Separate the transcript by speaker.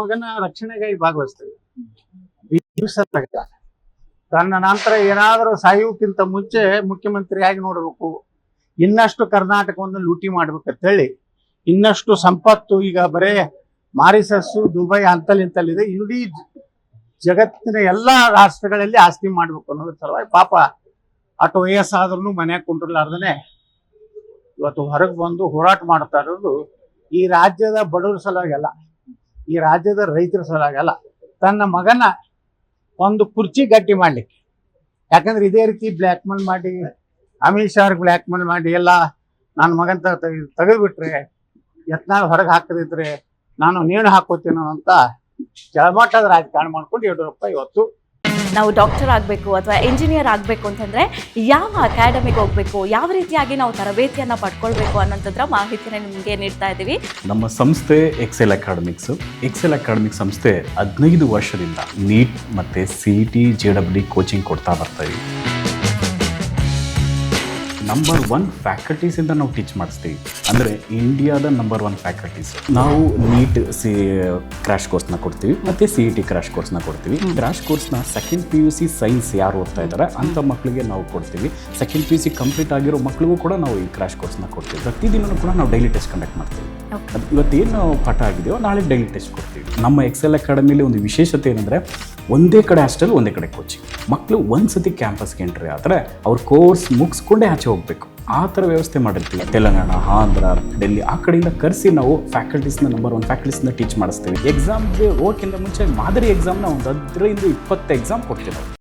Speaker 1: ಮಗನ ರಕ್ಷಣೆಗಾಗಿ ಭಾಗವಹಿಸ್ತೇವೆ. ಬಿಂಬಿಸಲಾಗಿಲ್ಲ. ತನ್ನ ನಂತರ ಏನಾದರೂ ಸಾಯುವುದಕ್ಕಿಂತ ಮುಂಚೆ ಮುಖ್ಯಮಂತ್ರಿಯಾಗಿ ನೋಡಬೇಕು, ಇನ್ನಷ್ಟು ಕರ್ನಾಟಕವನ್ನು ಲೂಟಿ ಮಾಡ್ಬೇಕಂತೇಳಿ, ಇನ್ನಷ್ಟು ಸಂಪತ್ತು ಈಗ ಬರೇ ಮಾರಿಸಸ್ಸು ದುಬೈ ಅಂತಲ್ಲಿಂತಲ್ಲಿದೆ, ಇಡೀ ಜಗತ್ತಿನ ಎಲ್ಲ ರಾಷ್ಟ್ರಗಳಲ್ಲಿ ಆಸ್ತಿ ಮಾಡ್ಬೇಕು ಅನ್ನೋದ್ರ ಸಲುವಾಗಿ ಪಾಪ ಅಷ್ಟು ವಯಸ್ಸಾದ್ರೂ ಮನ್ಯಾಗ ಕುಂಡ್ರಲಾರ್ದನೆ ಇವತ್ತು ಹೊರಗೆ ಬಂದು ಹೋರಾಟ ಮಾಡ್ತಾ ಇರೋದು ಈ ರಾಜ್ಯದ ಬಡವರ ಸಲುವಾಗಲ್ಲ, ಈ ರಾಜ್ಯದ ರೈತರ ಸಲುವಾಗಲ್ಲ, ತನ್ನ ಮಗನ ಒಂದು ಕುರ್ಚಿ ಗಟ್ಟಿ ಮಾಡ್ಲಿಕ್ಕೆ. ಯಾಕಂದ್ರೆ ಇದೇ ರೀತಿ ಬ್ಲ್ಯಾಕ್ ಮೇಲ್ ಮಾಡಿ, ಅಮಿತ್ ಶಾ ಅವ್ರಿಗೆ ಬ್ಲ್ಯಾಕ್ ಮೇಲ್ ಮಾಡಿ ಎಲ್ಲ ನನ್ನ ಮಗನ್ ತೆಗೆದ್ಬಿಟ್ರೆ, ಯತ್ನಾಳ್ ಹೊರಗೆ ಹಾಕದಿದ್ರೆ ನಾನು ನೇಣು ಹಾಕೋತೀನೋ ಅಂತ ಕೆಳಮಟ್ಟದ ರಾಜಕಾರಣ ಮಾಡ್ಕೊಂಡು ಯಡಿಯೂರಪ್ಪ ಇವತ್ತು
Speaker 2: ನಾವು ಡಾಕ್ಟರ್ ಆಗಬೇಕು ಅಥವಾ ಇಂಜಿನಿಯರ್ ಆಗಬೇಕು ಅಂತಂದರೆ ಯಾವ ಅಕಾಡೆಮಿಗೆ ಹೋಗಬೇಕು, ಯಾವ ರೀತಿಯಾಗಿ ನಾವು ತರಬೇತಿಯನ್ನು ಪಡ್ಕೊಳ್ಬೇಕು ಅನ್ನೋಂಥದ್ರ ಮಾಹಿತಿನ ನಿಮಗೆ ನೀಡ್ತಾ ಇದ್ದೀವಿ.
Speaker 3: ನಮ್ಮ ಸಂಸ್ಥೆ ಎಕ್ಸೆಲ್ ಅಕಾಡೆಮಿಕ್ ಸಂಸ್ಥೆ 15 ವರ್ಷದಿಂದ ನೀಟ್ ಮತ್ತು CET JEE ಕೋಚಿಂಗ್ ಕೊಡ್ತಾ ಬರ್ತಾ ಇದ್ದೀವಿ. ನಂಬರ್ 1 ಫ್ಯಾಕಲ್ಟೀಸಿಂದ ನಾವು ಟೀಚ್ ಮಾಡಿಸ್ತೀವಿ. ಅಂದರೆ ಇಂಡಿಯಾದ ನಂಬರ್ 1 ಫ್ಯಾಕಲ್ಟೀಸ್. ನಾವು ನೀಟ್ ಕ್ರ್ಯಾಶ್ ಕೋರ್ಸ್ನ ಕೊಡ್ತೀವಿ ಮತ್ತು CET ಕ್ರ್ಯಾಶ್ ಕೋರ್ಸ್ನ ಕೊಡ್ತೀವಿ. ಕ್ರ್ಯಾಶ್ ಕೋರ್ಸ್ನ ಸೆಕೆಂಡ್ PUC ಸೈನ್ಸ್ ಯಾರು ಓದ್ತಾ ಇದ್ದಾರೆ ಅಂಥ ಮಕ್ಕಳಿಗೆ ನಾವು ಕೊಡ್ತೀವಿ. ಸೆಕೆಂಡ್ PUC ಕಂಪ್ಲೀಟ್ ಆಗಿರೋ ಮಕ್ಕಳಿಗೂ ಕೂಡ ನಾವು ಈ ಕ್ರ್ಯಾಶ್ ಕೋರ್ಸ್ನ ಕೊಡ್ತೀವಿ. ಪ್ರತಿದಿನವೂ ಕೂಡ ನಾವು ಡೈಲಿ ಟೆಸ್ಟ್ ಕಂಡಕ್ಟ್ ಮಾಡ್ತೀವಿ. ಇವತ್ತೇನು ನಾವು ಪಾಠ ಆಗಿದೆಯೋ ನಾಳೆ ಡೈಲಿ ಟೆಸ್ಟ್ ಕೊಡ್ತೀವಿ. ನಮ್ಮ ಎಕ್ಸೆಲ್ ಅಕಾಡೆಮಿಲಿ ಒಂದು ವಿಶೇಷತೆ ಏನಂದರೆ ಒಂದೇ ಕಡೆ ಹಾಸ್ಟೆಲ್, ಒಂದೇ ಕಡೆ ಕೋಚಿಂಗ್. ಮಕ್ಕಳು ಒಂದ್ಸತಿ ಕ್ಯಾಂಪಸ್ಗೆ ಎಂಟ್ರಿ ಆದರೆ ಅವ್ರ ಕೋರ್ಸ್ ಮುಗಿಸ್ಕೊಂಡೇ ಆಚೆ ಹೋಗಬೇಕು, ಆ ಥರ ವ್ಯವಸ್ಥೆ ಮಾಡಿರ್ತೀವಿ. ತೆಲಂಗಾಣ, ಆಂಧ್ರ, ಡೆಲ್ಲಿ ಆ ಕಡೆಯಿಂದ ಕರೆಸಿ ನಾವು ಫ್ಯಾಕಲ್ಟೀಸ್ನ ನಂಬರ್ 1 ಫ್ಯಾಕಲ್ಟೀಸ್ನ ಟೀಚ್ ಮಾಡಿಸ್ತೀವಿ. ಎಕ್ಸಾಮ್ಗೆ ಹೋಗೋಕ್ಕಿಂತ ಮುಂಚೆ ಮಾದರಿ ಎಕ್ಸಾಮ್ನ ಒಂದು 15-20 ಎಕ್ಸಾಮ್ ಕೊಡ್ತೀವಿ ನಾವು.